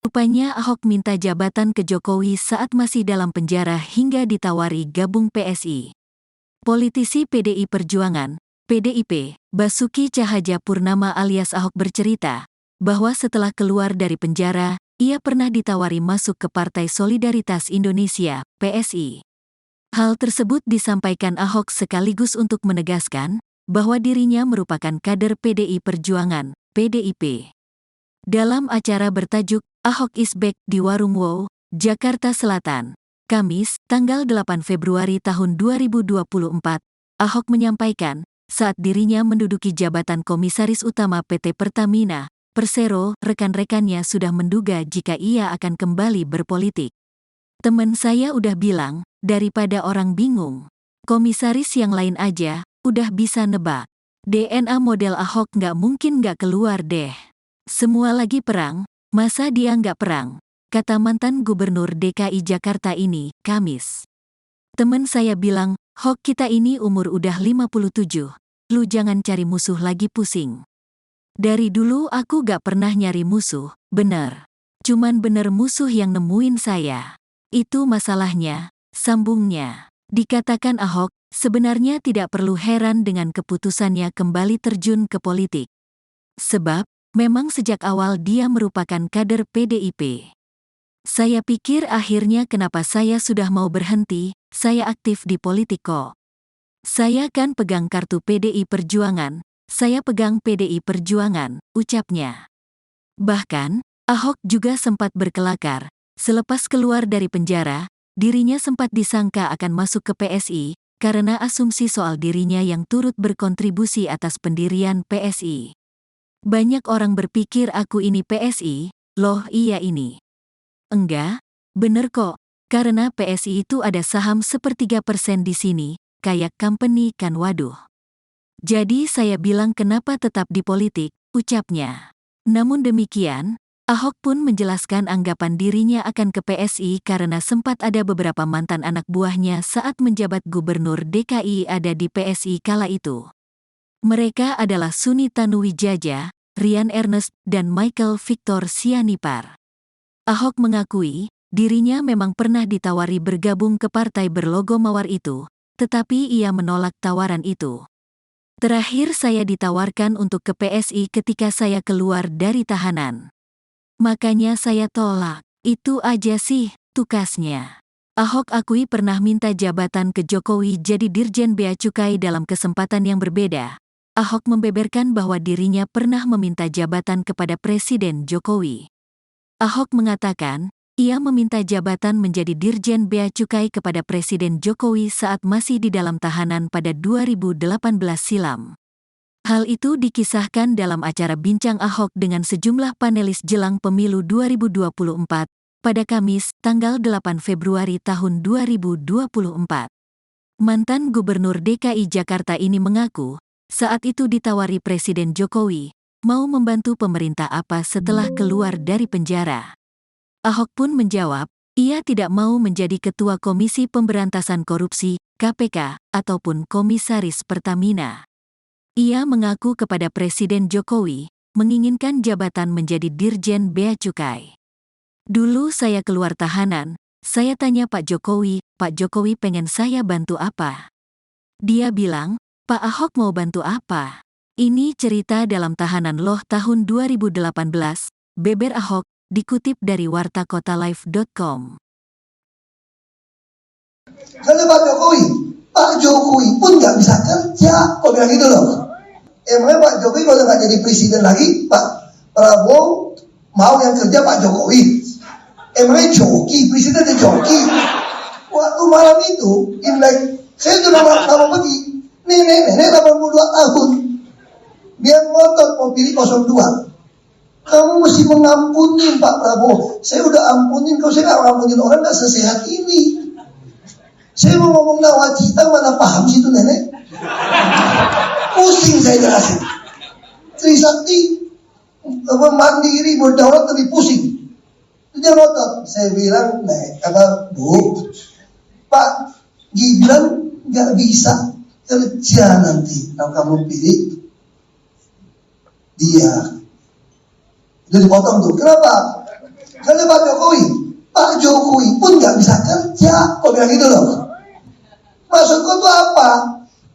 Rupanya Ahok minta jabatan ke Jokowi saat masih dalam penjara hingga ditawari gabung PSI. Politisi PDI Perjuangan, PDIP, Basuki Cahayapurnama alias Ahok bercerita bahwa setelah keluar dari penjara, ia pernah ditawari masuk ke Partai Solidaritas Indonesia, PSI. Hal tersebut disampaikan Ahok sekaligus untuk menegaskan bahwa dirinya merupakan kader PDI Perjuangan, PDIP. Dalam acara bertajuk Ahok is Back di Warung Wow, Jakarta Selatan, Kamis, tanggal 8 Februari tahun 2024, Ahok menyampaikan, saat dirinya menduduki jabatan Komisaris Utama PT Pertamina, Persero, rekan-rekannya sudah menduga jika ia akan kembali berpolitik. Temen saya udah bilang, daripada orang bingung, komisaris yang lain aja, udah bisa nebak. DNA model Ahok nggak mungkin nggak keluar deh. Semua lagi perang, masa dia nggak perang, kata mantan Gubernur DKI Jakarta ini, Kamis. Temen saya bilang, Hok kita ini umur udah 57, lu jangan cari musuh lagi pusing. Dari dulu aku gak pernah nyari musuh, bener. Cuman bener musuh yang nemuin saya. Itu masalahnya, sambungnya. Dikatakan Ahok, sebenarnya tidak perlu heran dengan keputusannya kembali terjun ke politik. Sebab, memang sejak awal dia merupakan kader PDIP. Saya pikir akhirnya kenapa saya sudah mau berhenti, saya aktif di politik kok. Saya kan pegang kartu PDI Perjuangan, saya pegang PDI Perjuangan, ucapnya. Bahkan, Ahok juga sempat berkelakar, selepas keluar dari penjara, dirinya sempat disangka akan masuk ke PSI, karena asumsi soal dirinya yang turut berkontribusi atas pendirian PSI. Banyak orang berpikir aku ini PSI, loh iya ini. Enggak, bener kok, karena PSI itu ada saham 1/3% di sini, kayak company kan waduh. Jadi saya bilang kenapa tetap di politik, ucapnya. Namun demikian, Ahok pun menjelaskan anggapan dirinya akan ke PSI karena sempat ada beberapa mantan anak buahnya saat menjabat Gubernur DKI ada di PSI kala itu. Mereka adalah Suni Tanuwijaya, Rian Ernest, dan Michael Victor Sianipar. Ahok mengakui, dirinya memang pernah ditawari bergabung ke partai berlogo mawar itu, tetapi ia menolak tawaran itu. Terakhir saya ditawarkan untuk ke PSI ketika saya keluar dari tahanan. Makanya saya tolak, itu aja sih, tukasnya. Ahok akui pernah minta jabatan ke Jokowi jadi Dirjen Bea Cukai dalam kesempatan yang berbeda. Ahok membeberkan bahwa dirinya pernah meminta jabatan kepada Presiden Jokowi. Ahok mengatakan, ia meminta jabatan menjadi Dirjen Bea Cukai kepada Presiden Jokowi saat masih di dalam tahanan pada 2018 silam. Hal itu dikisahkan dalam acara Bincang Ahok dengan sejumlah panelis jelang pemilu 2024, pada Kamis, tanggal 8 Februari tahun 2024. Mantan Gubernur DKI Jakarta ini mengaku, saat itu ditawari Presiden Jokowi, mau membantu pemerintah apa setelah keluar dari penjara. Ahok pun menjawab, ia tidak mau menjadi Ketua Komisi Pemberantasan Korupsi, KPK, ataupun Komisaris Pertamina. Ia mengaku kepada Presiden Jokowi, menginginkan jabatan menjadi Dirjen Bea Cukai. Dulu saya keluar tahanan, saya tanya Pak Jokowi pengen saya bantu apa? Dia bilang, Pak Ahok mau bantu apa? Ini cerita dalam tahanan loh tahun 2018, beber Ahok, dikutip dari wartakotalive.com. Kalau Pak Jokowi pun nggak bisa kerja, kok bilang gitu loh. Emangnya Pak Jokowi kalau nggak jadi presiden lagi, Pak Prabowo mau yang kerja Pak Jokowi? Emangnya joki, presiden itu joki? Waktu malam itu, Imlek, saya juga mau pergi. Nenek 82 tahun, dia ngotot mau pilih 02. Kamu mesti mengampuni Pak Prabowo. Saya udah ampunin, kalau saya nggak ngampunin orang nggak sesehat ini. Saya mau ngomong nawacita, mana paham sih itu nenek? Pusing saya jelasin. Trisakti mandiri berdaulat lebih pusing. Dia ngotot. Saya bilang, Bu, Pak Gibran nggak bisa kerja nanti kalau kamu pilih dia. Jadi dipotong tuh. Kenapa? Kalau Pak Jokowi pun nggak bisa kerja, kok bilang gitu loh. Maksudku tuh apa?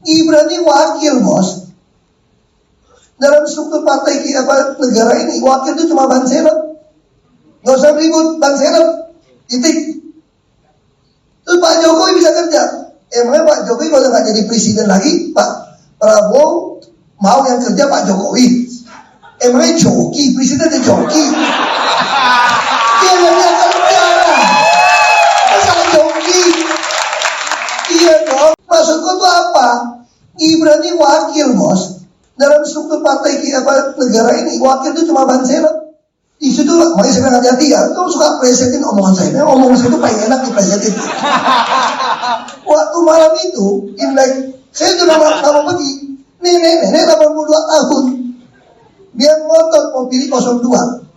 Gibran ini wakil, bos. Dalam struktur partai negara ini, wakil itu cuma ban serep. Nggak usah ribut, ban serep. Titik. Terus Pak Jokowi bisa kerja. Emangnya Pak Jokowi kalau nggak jadi presiden lagi, Pak Prabowo mau yang kerja Pak Jokowi? Emangnya joki, presiden itu joki? Dia nggak bisa kerja lah. Masa joki? Iya dong. Maksudku tuh apa? Gibran ini wakil, bos. Dalam struktur partai negara ini, wakil itu cuma ban serep. Di situ makanya saya bilang hati-hati ya. Kau suka presetin omongan saya. Omongan saya itu paling enak dipresetin. Waktu malam itu, Imlek, saya juga nggak mau pergi. Nenek 82 tahun. Dia ngotot mau pilih 02.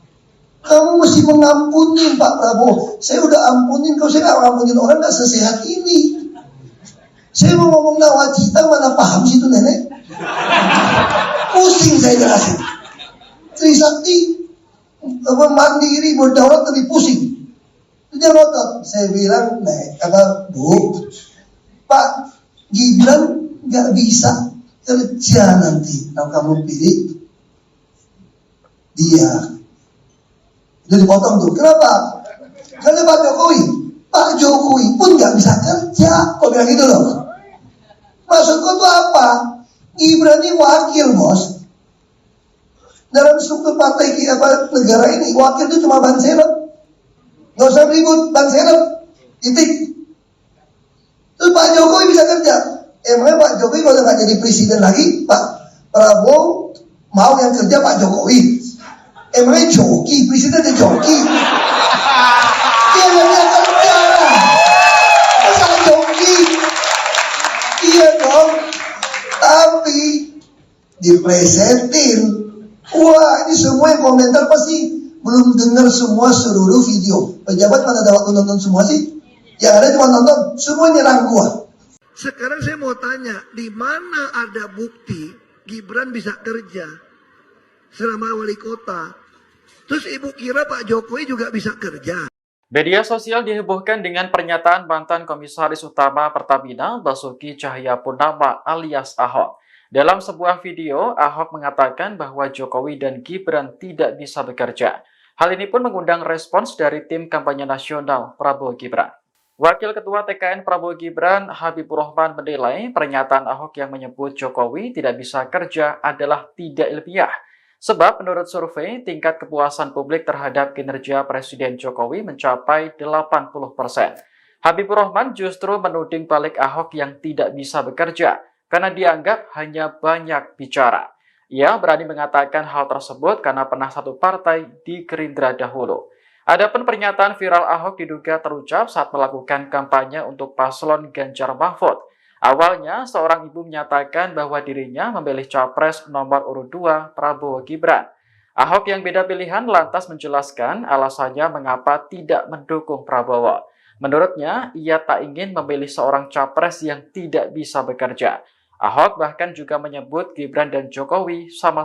Kamu mesti mengampuni Pak Prabowo. Saya udah ampunin, kalau saya nggak ngampunin orang nggak sesehat ini. Saya mau ngomong nawacita, mana paham sih itu nenek? Pusing saya jelasin. Trisakti mandiri berdaulat lebih pusing. Dia ngotot. Saya bilang, Bu, Pak Gibran nggak bisa kerja nanti kalau kamu pilih dia. Jadi potong tuh. Kenapa? Karena Pak Jokowi pun nggak bisa kerja. Kok bilang gitu loh? Maksudku tuh apa? Gibran ini wakil, bos. Dalam struktur partai negara ini, wakil itu cuma ban serep. Nggak usah ribut, ban serep. Titik. Terus Pak Jokowi bisa kerja. Emangnya Pak Jokowi kalau nggak jadi presiden lagi, Pak Prabowo mau yang kerja Pak Jokowi? Emangnya joki, presiden itu joki? Dia nggak bisa kerja lah. Masa joki? Iya dong. Tapi dipresetin. Wah, ini semua yang komentar pasti belum dengar semua seluruh video. Pejabat mana ada waktu nonton semua sih? Yang ada cuma nonton, semua nyerang gua. Sekarang saya mau tanya, di mana ada bukti Gibran bisa kerja selama wali kota? Terus ibu kira Pak Jokowi juga bisa kerja? Media sosial dihebohkan dengan pernyataan mantan Komisaris Utama Pertamina Basuki Cahayapurnama alias Ahok. Dalam sebuah video, Ahok mengatakan bahwa Jokowi dan Gibran tidak bisa bekerja. Hal ini pun mengundang respons dari tim kampanye nasional Prabowo Gibran. Wakil Ketua TKN Prabowo Gibran, Habibur Rahman menilai pernyataan Ahok yang menyebut Jokowi tidak bisa kerja adalah tidak ilmiah. Sebab menurut survei, tingkat kepuasan publik terhadap kinerja Presiden Jokowi mencapai 80%. Habibur Rahman justru menuding balik Ahok yang tidak bisa bekerja, karena dianggap hanya banyak bicara. Ia berani mengatakan hal tersebut karena pernah satu partai di Gerindra dahulu. Adapun pernyataan viral Ahok diduga terucap saat melakukan kampanye untuk paslon Ganjar Mahfud. Awalnya, seorang ibu menyatakan bahwa dirinya memilih capres nomor urut 2 Prabowo Gibran. Ahok yang beda pilihan lantas menjelaskan alasannya mengapa tidak mendukung Prabowo. Menurutnya, ia tak ingin memilih seorang capres yang tidak bisa bekerja. Ahok bahkan juga menyebut Gibran dan Jokowi sama